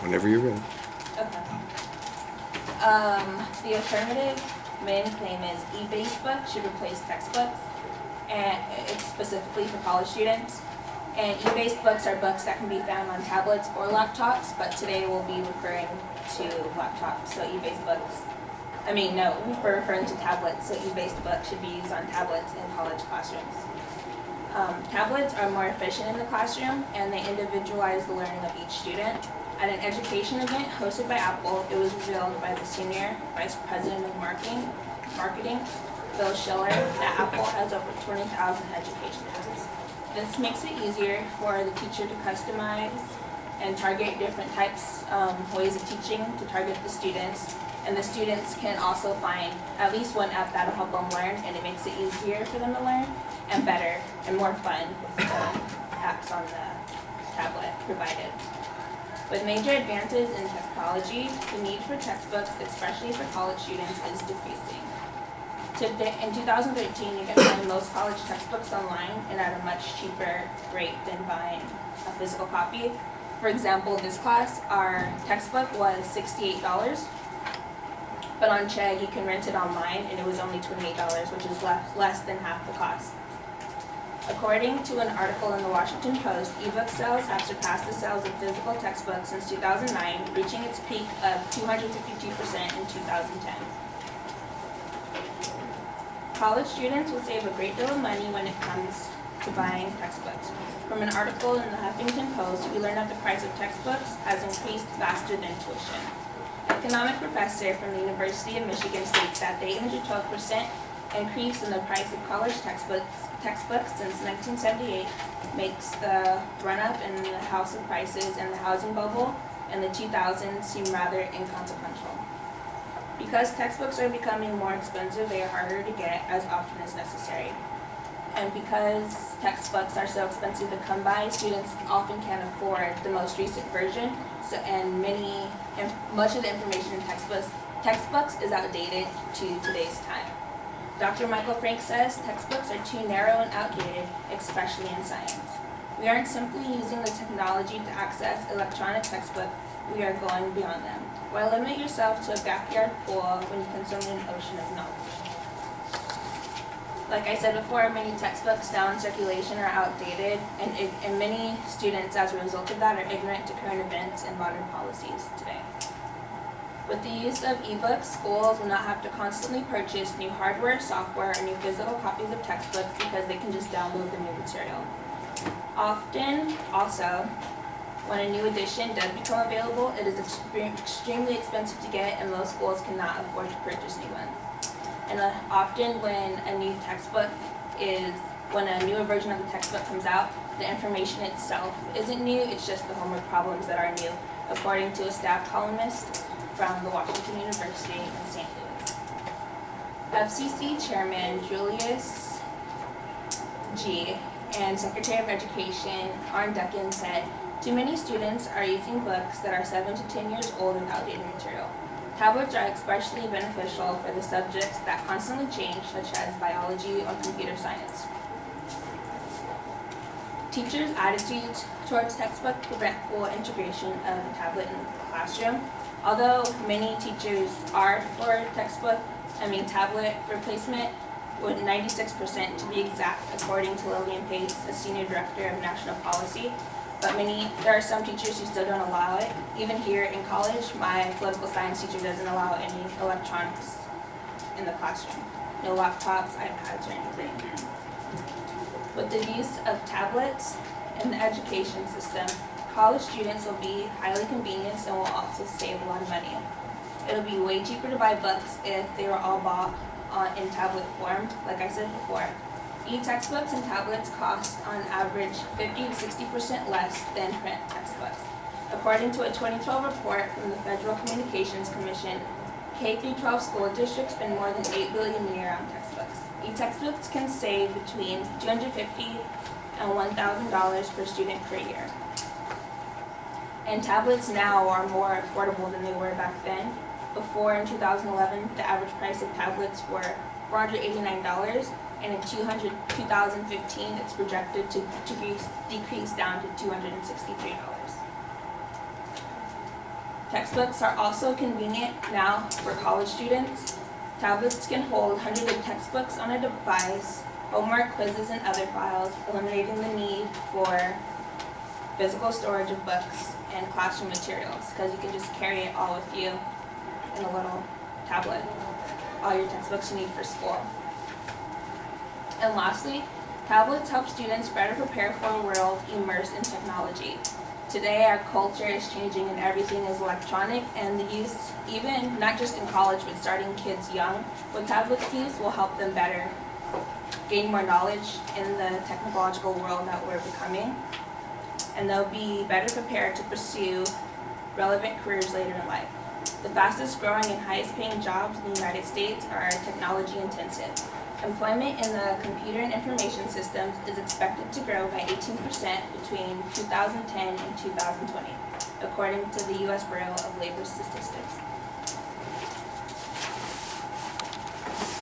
Whenever you're ready. Okay. The alternative main claim is e-based books should replace textbooks, and it's specifically for college students. And e-based books are books that can be found on tablets or laptops, but today we'll be referring to laptops, so e-based books. We're referring to tablets, so e-based books should be used on tablets in college classrooms. Tablets are more efficient in the classroom, and they individualize the learning of each student. At an education event hosted by Apple, it was revealed by the Senior Vice President of Marketing, Phil Schiller, that Apple has over 20,000 education tablets. This makes it easier for the teacher to customize and target different types, ways of teaching to target the students. And the students can also find at least one app that'll help them learn, and it makes it easier for them to learn, and better and more fun with the apps on the tablet provided. With major advances in technology, the need for textbooks, especially for college students, is decreasing. In 2013, you can find most college textbooks online and at a much cheaper rate than buying a physical copy. For example, this class, our textbook was $68, but on Chegg you can rent it online and it was only $28, which is less than half the cost. According to an article in the Washington Post, ebook sales have surpassed the sales of physical textbooks since 2009, reaching its peak of 252% in 2010. College students will save a great deal of money when it comes to buying textbooks. From an article in the Huffington Post, we learned that the price of textbooks has increased faster than tuition. Economic professor from the University of Michigan states that the 812% increase in the price of college textbooks since 1978 makes the run-up in the house of prices and the housing bubble in the 2000s seem rather inconsequential. Because textbooks are becoming more expensive, they are harder to get as often as necessary. And because textbooks are so expensive to come by, students often can't afford the most recent version, much of the information in textbooks is outdated to today's time. Dr. Michael Frank says textbooks are too narrow and outdated, especially in science. We aren't simply using the technology to access electronic textbooks, we are going beyond them. Why limit yourself to a backyard pool when you can swim in an ocean of knowledge? Like I said before, many textbooks now in circulation are outdated, and many students, as a result of that, are ignorant to current events and modern policies today. With the use of ebooks, schools will not have to constantly purchase new hardware, software, or new physical copies of textbooks because they can just download the new material. Often, also, when a new edition does become available, it is extremely expensive to get, and most schools cannot afford to purchase new ones. And often when a newer version of the textbook comes out, the information itself isn't new, it's just the homework problems that are new, according to a staff columnist from the Washington University in St. Louis. FCC Chairman Julius G. and Secretary of Education Arne Duncan said, "Too many students are using books that are 7 to 10 years old with outdated material. Tablets are especially beneficial for the subjects that constantly change, such as biology or computer science." Teachers' attitudes towards textbooks prevent full integration of a tablet in the classroom. Although many teachers are for tablet replacement, with 96% to be exact, according to Lillian Pace, a senior director of national policy. But there are some teachers who still don't allow it. Even here in college, my political science teacher doesn't allow any electronics in the classroom. No laptops, iPads, or anything. With the use of tablets in the education system, college students will be highly convenient and will also save a lot of money. It'll be way cheaper to buy books if they were all bought in tablet form, like I said before. E-textbooks and tablets cost on average 50 to 60% less than print textbooks. According to a 2012 report from the Federal Communications Commission, K-12 school districts spend more than $8 billion a year on textbooks. E-textbooks can save between $250 and $1,000 per student per year. And tablets now are more affordable than they were back then. Before, in 2011, the average price of tablets were $489, and in 2015, it's projected to decrease down to $263. Textbooks are also convenient now for college students. Tablets can hold hundreds of textbooks on a device, homework, quizzes, and other files, eliminating the need for physical storage of books and classroom materials, because you can just carry it all with you in a little tablet, all your textbooks you need for school. And lastly, tablets help students better prepare for a world immersed in technology. Today, our culture is changing and everything is electronic, and the use, even not just in college, but starting kids young with tablets use will help them better gain more knowledge in the technological world that we're becoming, and they'll be better prepared to pursue relevant careers later in life. The fastest growing and highest paying jobs in the United States are technology intensive. Employment in the computer and information systems is expected to grow by 18% between 2010 and 2020, according to the U.S. Bureau of Labor Statistics.